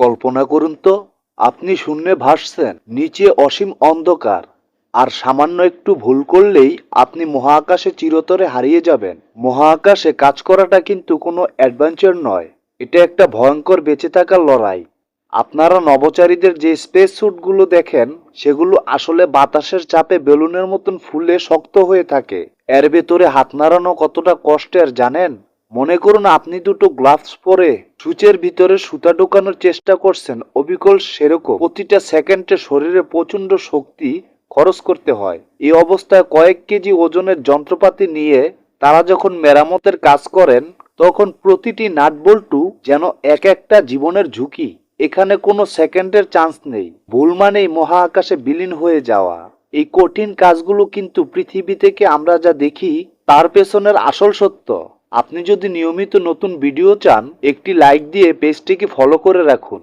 কল্পনা করুন তো, আপনি শূন্যে ভাসছেন, নিচে অসীম অন্ধকার, আর সামান্য একটু ভুল করলেই আপনি মহাকাশে চিরতরে হারিয়ে যাবেন। মহাকাশে কাজ করাটা কিন্তু কোনো অ্যাডভেঞ্চার নয়, এটা একটা ভয়ঙ্কর বেঁচে থাকার লড়াই। আপনারা নভোচারীদের যে স্পেস স্যুটগুলো দেখেন, সেগুলো আসলে বাতাসের চাপে বেলুনের মতন ফুলে শক্ত হয়ে থাকে। এর ভেতরে হাত নাড়ানো কতটা কষ্টের জানেন? মনে করুন আপনি দুটো গ্লাভস পরে সূচের ভিতরে সুতা ঢোকানোর চেষ্টা করছেন, অবিকল সেরকম প্রতিটা সেকেন্ডে শরীরে প্রচণ্ড শক্তি খরচ করতে হয়। এই অবস্থায় কয়েক কেজি ওজনের যন্ত্রপাতি নিয়ে তারা যখন মেরামতের কাজ করেন, তখন প্রতিটি নাটবল্টু যেন এক একটা জীবনের ঝুঁকি। এখানে কোনো সেকেন্ডের চান্স নেই, ভুল মানেই মহাকাশে বিলীন হয়ে যাওয়া। এই কঠিন কাজগুলো কিন্তু পৃথিবী থেকে আমরা যা দেখি তার পেছনের আসল সত্য। আপনি যদি নিয়মিত নতুন ভিডিও চান, একটি লাইক দিয়ে পেজটিকে ফলো করে রাখুন।